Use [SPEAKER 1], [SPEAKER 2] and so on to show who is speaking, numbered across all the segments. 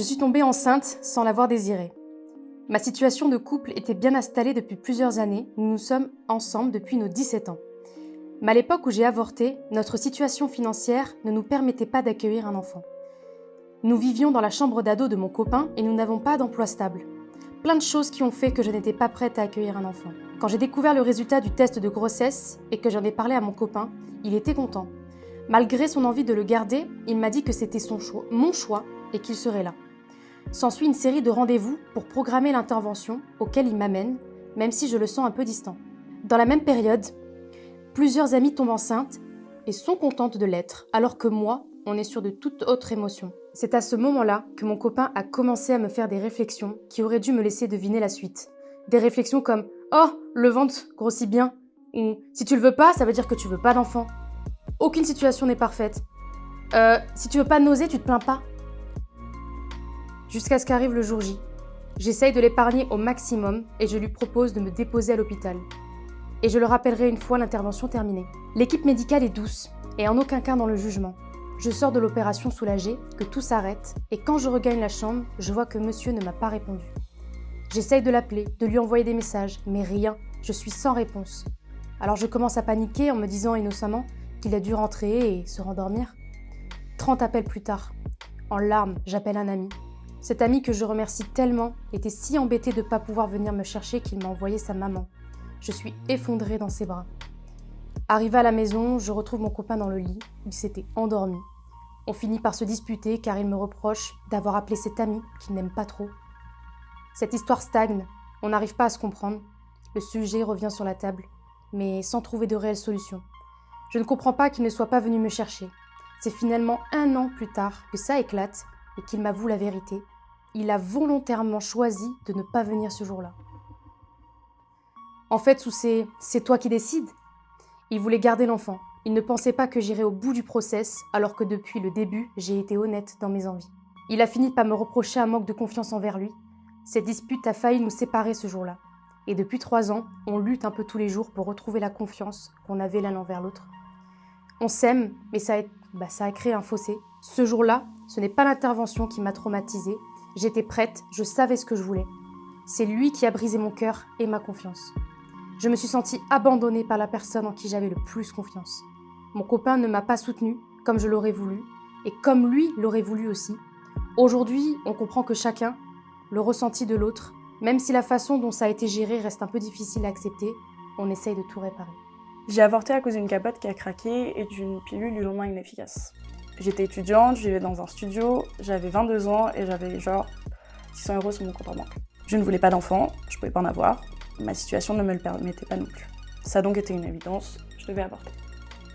[SPEAKER 1] Je suis tombée enceinte sans l'avoir désiré. Ma situation de couple était bien installée depuis plusieurs années, nous sommes ensemble depuis nos 17 ans. Mais à l'époque où j'ai avorté, notre situation financière ne nous permettait pas d'accueillir un enfant. Nous vivions dans la chambre d'ado de mon copain et nous n'avons pas d'emploi stable. Plein de choses qui ont fait que je n'étais pas prête à accueillir un enfant. Quand j'ai découvert le résultat du test de grossesse et que j'en ai parlé à mon copain, il était content. Malgré son envie de le garder, il m'a dit que c'était son choix, mon choix, et qu'il serait là. S'ensuit une série de rendez-vous pour programmer l'intervention auquel il m'amène, même si je le sens un peu distant. Dans la même période, plusieurs amies tombent enceintes et sont contentes de l'être, alors que moi, on est sur de toute autre émotion. C'est à ce moment-là que mon copain a commencé à me faire des réflexions qui auraient dû me laisser deviner la suite. Des réflexions comme « Oh, le ventre grossit bien » ou « Si tu le veux pas, ça veut dire que tu veux pas d'enfant. Aucune situation n'est parfaite. Si tu veux pas de nausée, tu te plains pas. » Jusqu'à ce qu'arrive le jour J. J'essaye de l'épargner au maximum et je lui propose de me déposer à l'hôpital. Et je le rappellerai une fois l'intervention terminée. L'équipe médicale est douce et en aucun cas dans le jugement. Je sors de l'opération soulagée, que tout s'arrête, et quand je regagne la chambre, je vois que monsieur ne m'a pas répondu. J'essaye de l'appeler, de lui envoyer des messages, mais rien, je suis sans réponse. Alors je commence à paniquer en me disant innocemment qu'il a dû rentrer et se rendormir. 30 appels plus tard, en larmes, j'appelle un ami. Cet ami que je remercie tellement était si embêté de ne pas pouvoir venir me chercher qu'il m'a envoyé sa maman. Je suis effondrée dans ses bras. Arrivée à la maison, je retrouve mon copain dans le lit. Il s'était endormi. On finit par se disputer car il me reproche d'avoir appelé cet ami qu'il n'aime pas trop. Cette histoire stagne, on n'arrive pas à se comprendre. Le sujet revient sur la table, mais sans trouver de réelle solution. Je ne comprends pas qu'il ne soit pas venu me chercher. C'est finalement 1 an plus tard que ça éclate et qu'il m'avoue la vérité. Il a volontairement choisi de ne pas venir ce jour-là. En fait, sous ces « c'est toi qui décides », il voulait garder l'enfant. Il ne pensait pas que j'irais au bout du process, alors que depuis le début, j'ai été honnête dans mes envies. Il a fini par me reprocher un manque de confiance envers lui. Cette dispute a failli nous séparer ce jour-là. Et depuis 3 ans, on lutte un peu tous les jours pour retrouver la confiance qu'on avait l'un envers l'autre. On s'aime, mais ça a créé un fossé. Ce jour-là, ce n'est pas l'intervention qui m'a traumatisée. J'étais prête, je savais ce que je voulais. C'est lui qui a brisé mon cœur et ma confiance. Je me suis sentie abandonnée par la personne en qui j'avais le plus confiance. Mon copain ne m'a pas soutenue comme je l'aurais voulu, et comme lui l'aurait voulu aussi. Aujourd'hui, on comprend que chacun, le ressenti de l'autre, même si la façon dont ça a été géré reste un peu difficile à accepter, on essaye de tout réparer.
[SPEAKER 2] J'ai avorté à cause d'une capote qui a craqué et d'une pilule du lendemain inefficace. J'étais étudiante, je vivais dans un studio, j'avais 22 ans et j'avais genre 600 € sur mon compte en banque. Je ne voulais pas d'enfant, je pouvais pas en avoir, ma situation ne me le permettait pas non plus. Ça a donc été une évidence, je devais avorter.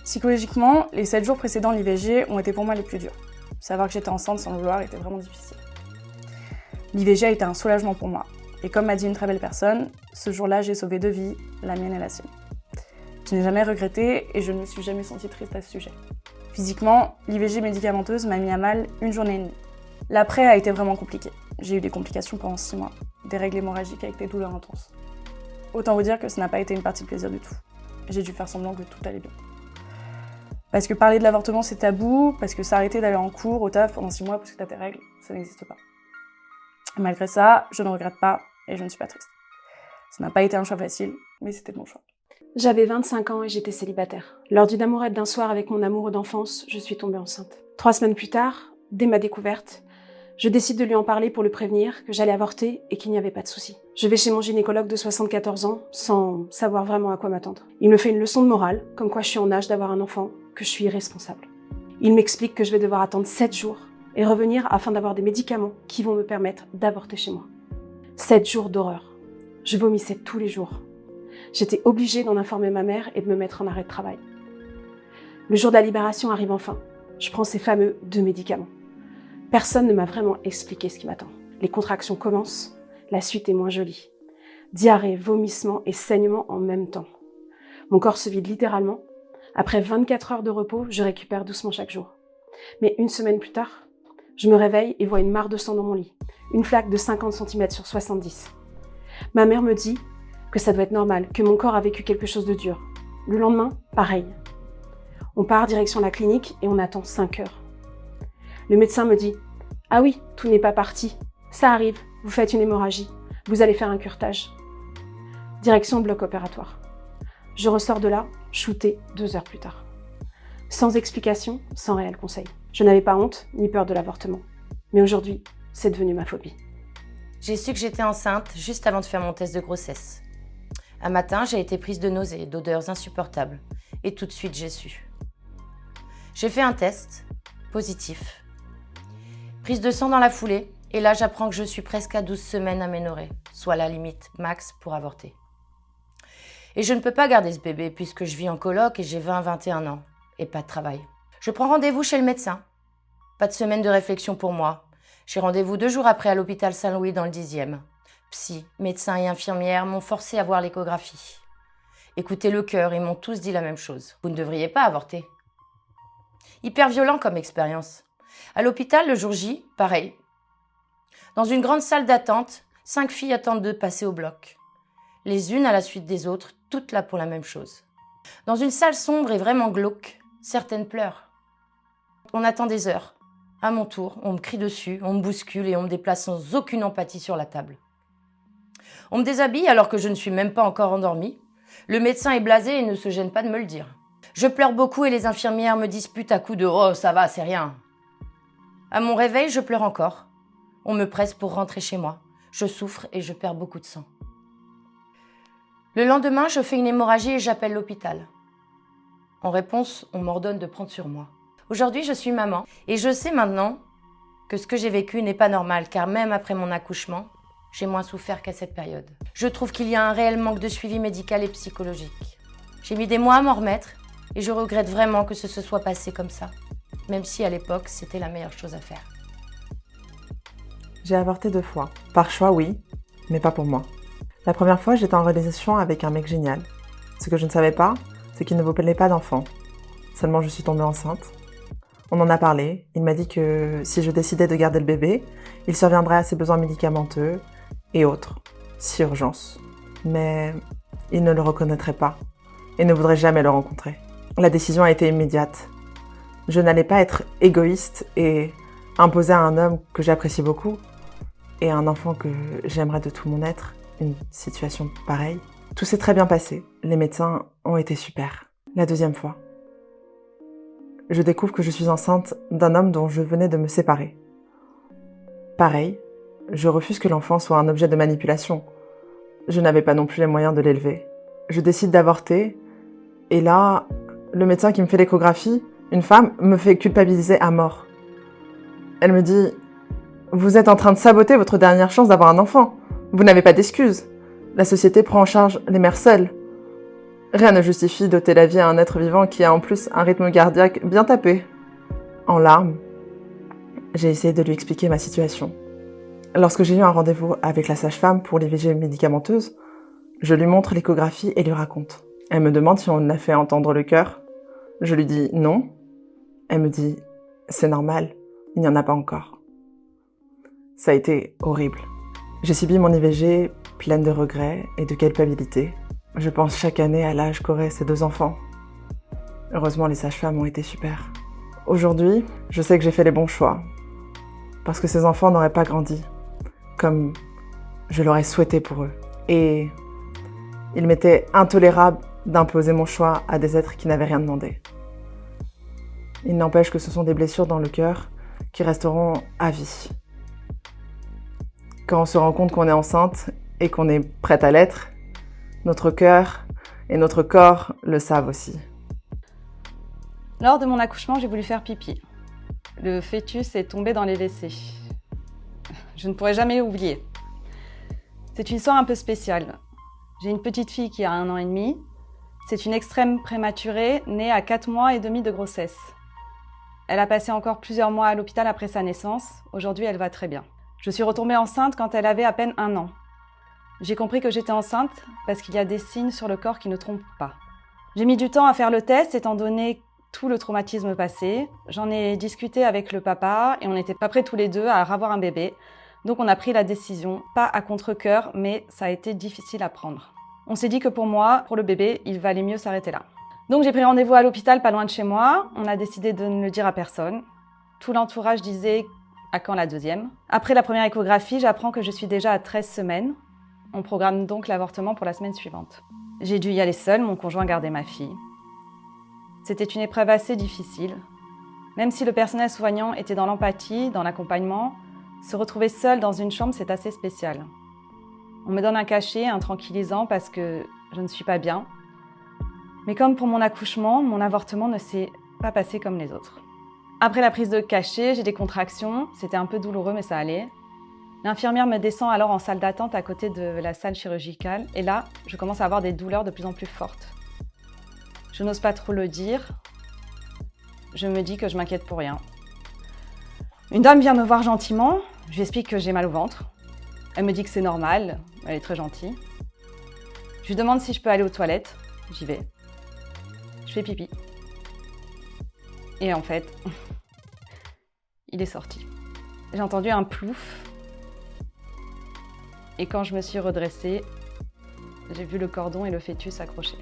[SPEAKER 2] Psychologiquement, les 7 jours précédant l'IVG ont été pour moi les plus durs. Savoir que j'étais enceinte sans le vouloir était vraiment difficile. L'IVG a été un soulagement pour moi. Et comme m'a dit une très belle personne, ce jour-là, j'ai sauvé 2 vies, la mienne et la sienne. Je n'ai jamais regretté et je ne me suis jamais sentie triste à ce sujet. Physiquement, l'IVG médicamenteuse m'a mis à mal 1 journée et demie. L'après a été vraiment compliqué. J'ai eu des complications pendant 6 mois, des règles hémorragiques avec des douleurs intenses. Autant vous dire que ce n'a pas été une partie de plaisir du tout. J'ai dû faire semblant que tout allait bien. Parce que parler de l'avortement c'est tabou, parce que s'arrêter d'aller en cours, au taf pendant 6 mois parce que t'as tes règles, ça n'existe pas. Malgré ça, je ne regrette pas et je ne suis pas triste. Ça n'a pas été un choix facile, mais c'était mon choix.
[SPEAKER 3] J'avais 25 ans et j'étais célibataire. Lors d'une amourette d'un soir avec mon amoureux d'enfance, je suis tombée enceinte. 3 semaines plus tard, dès ma découverte, je décide de lui en parler pour le prévenir que j'allais avorter et qu'il n'y avait pas de souci. Je vais chez mon gynécologue de 74 ans sans savoir vraiment à quoi m'attendre. Il me fait une leçon de morale, comme quoi je suis en âge d'avoir un enfant, que je suis irresponsable. Il m'explique que je vais devoir attendre 7 jours et revenir afin d'avoir des médicaments qui vont me permettre d'avorter chez moi. 7 jours d'horreur. Je vomissais tous les jours. J'étais obligée d'en informer ma mère et de me mettre en arrêt de travail. Le jour de la libération arrive enfin. Je prends ces fameux 2 médicaments. Personne ne m'a vraiment expliqué ce qui m'attend. Les contractions commencent, la suite est moins jolie. Diarrhée, vomissement et saignement en même temps. Mon corps se vide littéralement. Après 24 heures de repos, je récupère doucement chaque jour. Mais 1 semaine plus tard, je me réveille et vois une mare de sang dans mon lit. Une flaque de 50 cm sur 70. Ma mère me dit que ça doit être normal, que mon corps a vécu quelque chose de dur. Le lendemain, pareil. On part direction la clinique et on attend 5 heures. Le médecin me dit Ah oui, tout n'est pas parti. Ça arrive, vous faites une hémorragie. Vous allez faire un curetage. Direction bloc opératoire. Je ressors de là, shootée 2 heures plus tard. Sans explication, sans réel conseil. Je n'avais pas honte ni peur de l'avortement. Mais aujourd'hui, c'est devenu ma phobie.
[SPEAKER 4] J'ai su que j'étais enceinte juste avant de faire mon test de grossesse. Un matin, j'ai été prise de nausées et d'odeurs insupportables. Et tout de suite, j'ai su. J'ai fait un test, positif. Prise de sang dans la foulée, et là, j'apprends que je suis presque à 12 semaines aménorrhée, soit la limite max pour avorter. Et je ne peux pas garder ce bébé puisque je vis en coloc et j'ai 20-21 ans, et pas de travail. Je prends rendez-vous chez le médecin. Pas de semaine de réflexion pour moi. J'ai rendez-vous 2 jours après à l'hôpital Saint-Louis dans le 10e. Psy, médecin et infirmière m'ont forcé à voir l'échographie. Écoutez le cœur, ils m'ont tous dit la même chose. Vous ne devriez pas avorter. Hyper violent comme expérience. À l'hôpital, le jour J, pareil. Dans une grande salle d'attente, 5 filles attendent de passer au bloc. Les unes à la suite des autres, toutes là pour la même chose. Dans une salle sombre et vraiment glauque, certaines pleurent. On attend des heures. À mon tour, on me crie dessus, on me bouscule et on me déplace sans aucune empathie sur la table. On me déshabille alors que je ne suis même pas encore endormie. Le médecin est blasé et ne se gêne pas de me le dire. Je pleure beaucoup et les infirmières me disputent à coups de « Oh, ça va, c'est rien ». À mon réveil, je pleure encore. On me presse pour rentrer chez moi. Je souffre et je perds beaucoup de sang. Le lendemain, je fais une hémorragie et j'appelle l'hôpital. En réponse, on m'ordonne de prendre sur moi. Aujourd'hui, je suis maman et je sais maintenant que ce que j'ai vécu n'est pas normal car même après mon accouchement, j'ai moins souffert qu'à cette période. Je trouve qu'il y a un réel manque de suivi médical et psychologique. J'ai mis des mois à m'en remettre et je regrette vraiment que ce se soit passé comme ça, même si à l'époque, c'était la meilleure chose à faire.
[SPEAKER 5] J'ai avorté 2 fois. Par choix, oui, mais pas pour moi. La première fois, j'étais en relation avec un mec génial. Ce que je ne savais pas, c'est qu'il ne voulait pas d'enfant. Seulement, je suis tombée enceinte. On en a parlé. Il m'a dit que si je décidais de garder le bébé, il surviendrait à ses besoins médicamenteux et autres, si urgence. Mais il ne le reconnaîtrait pas et ne voudrait jamais le rencontrer. La décision a été immédiate. Je n'allais pas être égoïste et imposer à un homme que j'apprécie beaucoup et à un enfant que j'aimerais de tout mon être une situation pareille. Tout s'est très bien passé. Les médecins ont été super. La deuxième fois, je découvre que je suis enceinte d'un homme dont je venais de me séparer. Pareil, je refuse que l'enfant soit un objet de manipulation. Je n'avais pas non plus les moyens de l'élever. Je décide d'avorter et là, le médecin qui me fait l'échographie, une femme, me fait culpabiliser à mort. Elle me dit « Vous êtes en train de saboter votre dernière chance d'avoir un enfant. Vous n'avez pas d'excuses. La société prend en charge les mères seules. Rien ne justifie d'ôter la vie à un être vivant qui a en plus un rythme cardiaque bien tapé. » En larmes, j'ai essayé de lui expliquer ma situation. Lorsque j'ai eu un rendez-vous avec la sage-femme pour l'IVG médicamenteuse, je lui montre l'échographie et lui raconte. Elle me demande si on a fait entendre le cœur. Je lui dis non. Elle me dit « C'est normal, il n'y en a pas encore. » Ça a été horrible. J'ai subi mon IVG pleine de regrets et de culpabilité. Je pense chaque année à l'âge qu'auraient ces 2 enfants. Heureusement, les sages-femmes ont été super. Aujourd'hui, je sais que j'ai fait les bons choix. Parce que ces enfants n'auraient pas grandi comme je l'aurais souhaité pour eux. Et il m'était intolérable d'imposer mon choix à des êtres qui n'avaient rien demandé. Il n'empêche que ce sont des blessures dans le cœur qui resteront à vie. Quand on se rend compte qu'on est enceinte et qu'on est prête à l'être, notre cœur et notre corps le savent aussi.
[SPEAKER 6] Lors de mon accouchement, j'ai voulu faire pipi. Le fœtus est tombé dans les WC. Je ne pourrai jamais l'oublier. C'est une histoire un peu spéciale. J'ai une petite fille qui a 1 an et demi. C'est une extrême prématurée, née à 4 mois et demi de grossesse. Elle a passé encore plusieurs mois à l'hôpital après sa naissance. Aujourd'hui, elle va très bien. Je suis retombée enceinte quand elle avait à peine 1 an. J'ai compris que j'étais enceinte parce qu'il y a des signes sur le corps qui ne trompent pas. J'ai mis du temps à faire le test étant donné tout le traumatisme passé. J'en ai discuté avec le papa et on n'était pas prêts tous les deux à avoir un bébé. Donc on a pris la décision, pas à contre-cœur, mais ça a été difficile à prendre. On s'est dit que pour moi, pour le bébé, il valait mieux s'arrêter là. Donc j'ai pris rendez-vous à l'hôpital pas loin de chez moi. On a décidé de ne le dire à personne. Tout l'entourage disait À quand la deuxième? Après la première échographie, j'apprends que je suis déjà à 13 semaines. On programme donc l'avortement pour la semaine suivante. J'ai dû y aller seule, mon conjoint gardait ma fille. C'était une épreuve assez difficile. Même si le personnel soignant était dans l'empathie, dans l'accompagnement, se retrouver seule dans une chambre, c'est assez spécial. On me donne un cachet, un tranquillisant parce que je ne suis pas bien. Mais comme pour mon accouchement, mon avortement ne s'est pas passé comme les autres. Après la prise de cachet, j'ai des contractions. C'était un peu douloureux, mais ça allait. L'infirmière me descend alors en salle d'attente à côté de la salle chirurgicale. Et là, je commence à avoir des douleurs de plus en plus fortes. Je n'ose pas trop le dire. Je me dis que je m'inquiète pour rien. Une dame vient me voir gentiment. Je lui explique que j'ai mal au ventre. Elle me dit que c'est normal. Elle est très gentille. Je lui demande si je peux aller aux toilettes. J'y vais. Je fais pipi. Et en fait, il est sorti. J'ai entendu un plouf. Et quand je me suis redressée, j'ai vu le cordon et le fœtus accrochés.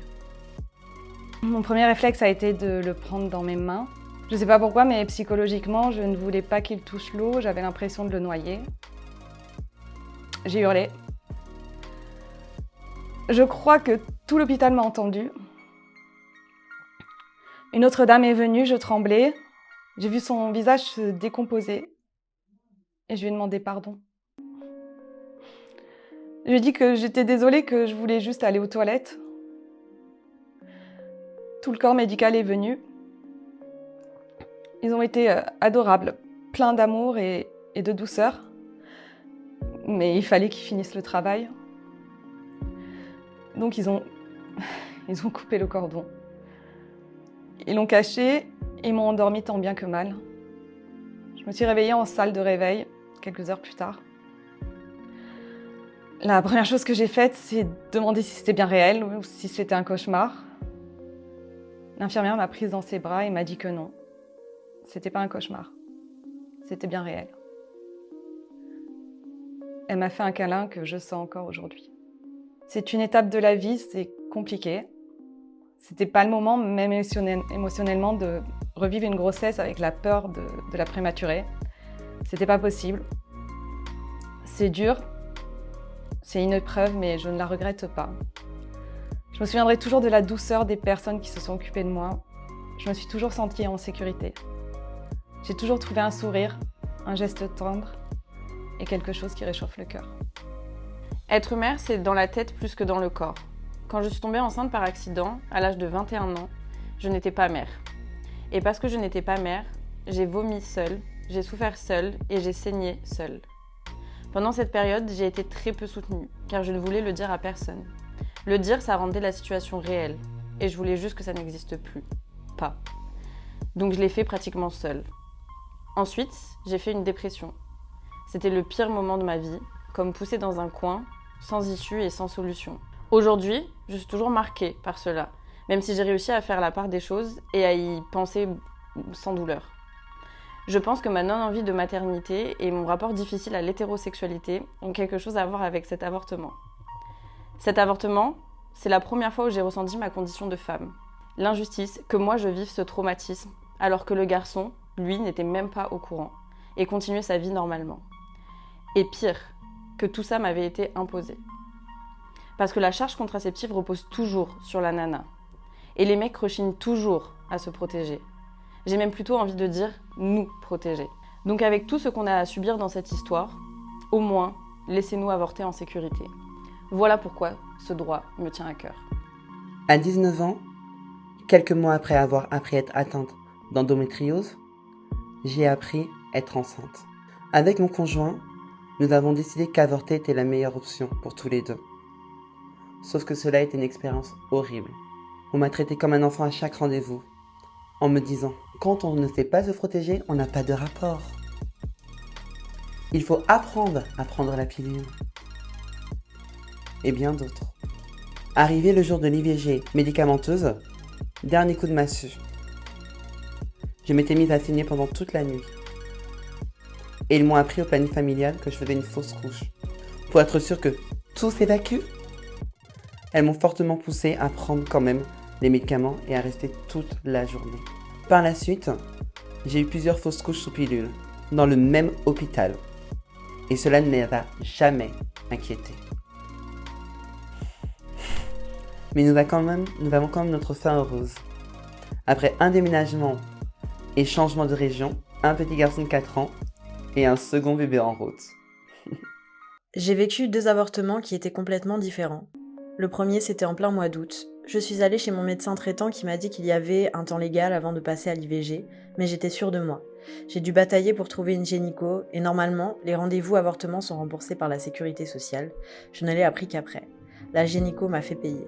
[SPEAKER 6] Mon premier réflexe a été de le prendre dans mes mains. Je ne sais pas pourquoi, mais psychologiquement, je ne voulais pas qu'il touche l'eau. J'avais l'impression de le noyer. J'ai hurlé. Je crois que tout l'hôpital m'a entendu. Une autre dame est venue, je tremblais. J'ai vu son visage se décomposer. Et je lui ai demandé pardon. Je lui ai dit que j'étais désolée, que je voulais juste aller aux toilettes. Tout le corps médical est venu. Ils ont été adorables, pleins d'amour et de douceur. Mais il fallait qu'ils finissent le travail. Donc ils ont coupé le cordon. Ils l'ont caché et m'ont endormi tant bien que mal. Je me suis réveillée en salle de réveil quelques heures plus tard. La première chose que j'ai faite, c'est demander si c'était bien réel ou si c'était un cauchemar. L'infirmière m'a prise dans ses bras et m'a dit que non. C'était pas un cauchemar. C'était bien réel. Elle m'a fait un câlin que je sens encore aujourd'hui. C'est une étape de la vie, c'est compliqué. C'était pas le moment, même émotionnellement, de revivre une grossesse avec la peur de la prématurer. C'était pas possible. C'est dur. C'est une épreuve, mais je ne la regrette pas. Je me souviendrai toujours de la douceur des personnes qui se sont occupées de moi. Je me suis toujours sentie en sécurité. J'ai toujours trouvé un sourire, un geste tendre et quelque chose qui réchauffe le cœur.
[SPEAKER 7] Être mère, c'est dans la tête plus que dans le corps. Quand je suis tombée enceinte par accident, à l'âge de 21 ans, je n'étais pas mère. Et parce que je n'étais pas mère, j'ai vomi seule, j'ai souffert seule et j'ai saigné seule. Pendant cette période, j'ai été très peu soutenue, car je ne voulais le dire à personne. Le dire, ça rendait la situation réelle, et je voulais juste que ça n'existe plus. Pas. Donc je l'ai fait pratiquement seule. Ensuite, j'ai fait une dépression. C'était le pire moment de ma vie, comme poussée dans un coin, sans issue et sans solution. Aujourd'hui, je suis toujours marquée par cela, même si j'ai réussi à faire la part des choses et à y penser sans douleur. Je pense que ma non-envie de maternité et mon rapport difficile à l'hétérosexualité ont quelque chose à voir avec cet avortement. Cet avortement, c'est la première fois où j'ai ressenti ma condition de femme. L'injustice que moi je vive ce traumatisme, alors que le garçon, lui, n'était même pas au courant et continuait sa vie normalement. Et pire, que tout ça m'avait été imposé. Parce que la charge contraceptive repose toujours sur la nana. Et les mecs rechignent toujours à se protéger. J'ai même plutôt envie de dire nous protéger. Donc avec tout ce qu'on a à subir dans cette histoire, au moins, laissez-nous avorter en sécurité. Voilà pourquoi ce droit me tient à cœur.
[SPEAKER 8] À 19 ans, quelques mois après avoir appris à être atteinte d'endométriose, j'ai appris à être enceinte. Avec mon conjoint, nous avons décidé qu'avorter était la meilleure option pour tous les deux. Sauf que cela a été une expérience horrible. On m'a traité comme un enfant à chaque rendez-vous, en me disant « Quand on ne sait pas se protéger, on n'a pas de rapport. Il faut apprendre à prendre la pilule. » Et bien d'autres. Arrivé le jour de l'IVG médicamenteuse, dernier coup de massue. Je m'étais mise à saigner pendant toute la nuit. Et ils m'ont appris au planning familial que je faisais une fausse couche. Pour être sûr que tout s'évacue, elles m'ont fortement poussé à prendre quand même les médicaments et à rester toute la journée. Par la suite, j'ai eu plusieurs fausses couches sous pilule, dans le même hôpital. Et cela ne les a jamais inquiétés. Mais nous avons quand même notre fin heureuse. Après un déménagement et changement de région, un petit garçon de 4 ans et un second bébé en route.
[SPEAKER 9] J'ai vécu 2 avortements qui étaient complètement différents. Le premier, c'était en plein mois d'août. Je suis allée chez mon médecin traitant qui m'a dit qu'il y avait un temps légal avant de passer à l'IVG, mais j'étais sûre de moi. J'ai dû batailler pour trouver une gynéco, et normalement, les rendez-vous avortements sont remboursés par la sécurité sociale. Je ne l'ai appris qu'après. La gynéco m'a fait payer.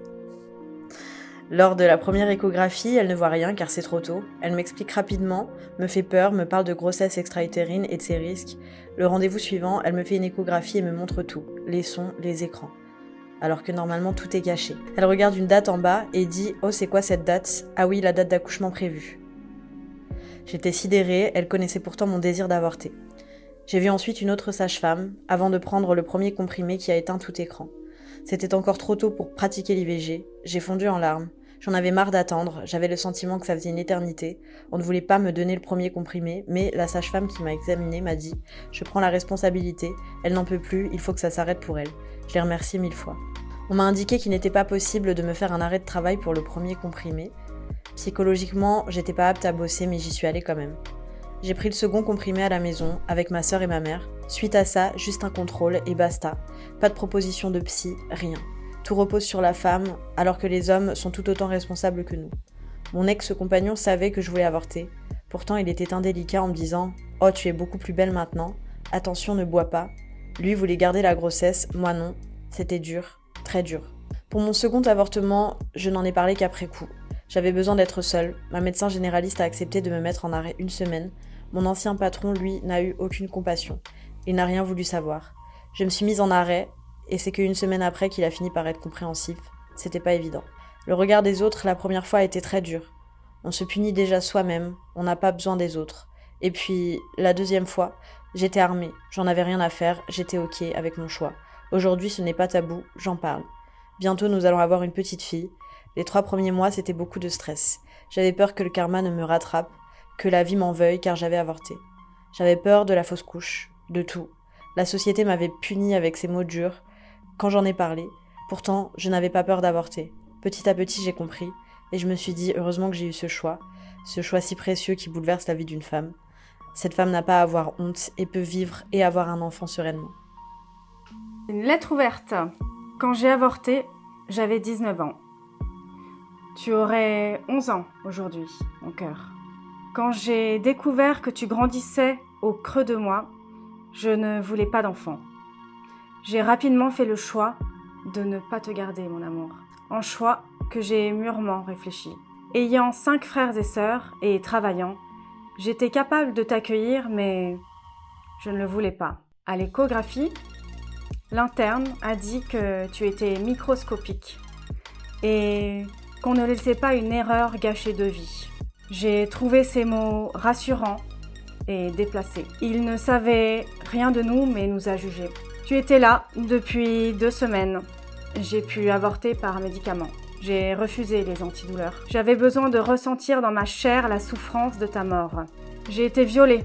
[SPEAKER 9] Lors de la première échographie, elle ne voit rien car c'est trop tôt. Elle m'explique rapidement, me fait peur, me parle de grossesse extra-utérine et de ses risques. Le rendez-vous suivant, elle me fait une échographie et me montre tout, les sons, les écrans. Alors que normalement tout est caché. Elle regarde une date en bas et dit « Oh, c'est quoi cette date ? Ah oui, la date d'accouchement prévue. » J'étais sidérée, elle connaissait pourtant mon désir d'avorter. J'ai vu ensuite une autre sage-femme, avant de prendre le premier comprimé qui a éteint tout écran. C'était encore trop tôt pour pratiquer l'IVG, j'ai fondu en larmes. J'en avais marre d'attendre, j'avais le sentiment que ça faisait une éternité. On ne voulait pas me donner le premier comprimé, mais la sage-femme qui m'a examinée m'a dit « Je prends la responsabilité, elle n'en peut plus, il faut que ça s'arrête pour elle. » Je l'ai remerciée 1000 fois. On m'a indiqué qu'il n'était pas possible de me faire un arrêt de travail pour le premier comprimé. Psychologiquement, j'étais pas apte à bosser, mais j'y suis allée quand même. J'ai pris le second comprimé à la maison, avec ma sœur et ma mère. Suite à ça, juste un contrôle et basta. Pas de proposition de psy, rien. Tout repose sur la femme, alors que les hommes sont tout autant responsables que nous. Mon ex-compagnon savait que je voulais avorter. Pourtant, il était indélicat en me disant « Oh, tu es beaucoup plus belle maintenant. Attention, ne bois pas. » Lui voulait garder la grossesse, moi non. C'était dur, très dur. Pour mon second avortement, je n'en ai parlé qu'après coup. J'avais besoin d'être seule. Ma médecin généraliste a accepté de me mettre en arrêt 1 semaine. Mon ancien patron, lui, n'a eu aucune compassion. Il n'a rien voulu savoir. Je me suis mise en arrêt, et c'est qu'1 semaine après qu'il a fini par être compréhensif. C'était pas évident. Le regard des autres, la première fois, a été très dur. On se punit déjà soi-même, on n'a pas besoin des autres. Et puis, la deuxième fois, j'étais armée, j'en avais rien à faire, j'étais ok avec mon choix. Aujourd'hui, ce n'est pas tabou, j'en parle. Bientôt, nous allons avoir une petite fille. Les 3 premiers mois, c'était beaucoup de stress. J'avais peur que le karma ne me rattrape, que la vie m'en veuille car j'avais avorté. J'avais peur de la fausse couche, de tout. La société m'avait punie avec ses mots durs quand j'en ai parlé. Pourtant, je n'avais pas peur d'avorter. Petit à petit, j'ai compris et je me suis dit heureusement que j'ai eu ce choix si précieux qui bouleverse la vie d'une femme. Cette femme n'a pas à avoir honte et peut vivre et avoir un enfant sereinement.
[SPEAKER 1] Une lettre ouverte. Quand j'ai avorté, j'avais 19 ans. Tu aurais 11 ans aujourd'hui, mon cœur. Quand j'ai découvert que tu grandissais au creux de moi, je ne voulais pas d'enfant. J'ai rapidement fait le choix de ne pas te garder, mon amour. Un choix que j'ai mûrement réfléchi. Ayant 5 frères et sœurs et travaillant, j'étais capable de t'accueillir, mais je ne le voulais pas. À l'échographie, l'interne a dit que tu étais microscopique et qu'on ne laissait pas une erreur gâcher 2 vies. J'ai trouvé ces mots rassurants et déplacés. Il ne savait rien de nous, mais nous a jugés. Tu étais là depuis 2 semaines. J'ai pu avorter par médicament. J'ai refusé les antidouleurs. J'avais besoin de ressentir dans ma chair la souffrance de ta mort. J'ai été violée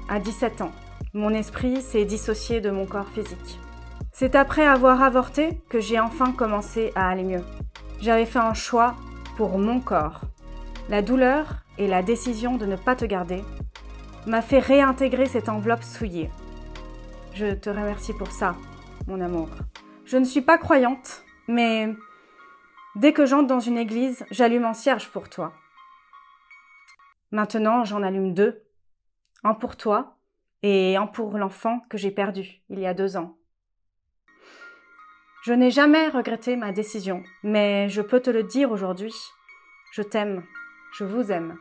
[SPEAKER 1] à 17 ans. Mon esprit s'est dissocié de mon corps physique. C'est après avoir avorté que j'ai enfin commencé à aller mieux. J'avais fait un choix pour mon corps. La douleur et la décision de ne pas te garder m'a fait réintégrer cette enveloppe souillée. Je te remercie pour ça, mon amour. Je ne suis pas croyante, mais dès que j'entre dans une église, j'allume un cierge pour toi. Maintenant, j'en allume 2. Un pour toi et un pour l'enfant que j'ai perdu il y a 2 ans. Je n'ai jamais regretté ma décision, mais je peux te le dire aujourd'hui. Je t'aime, je vous aime.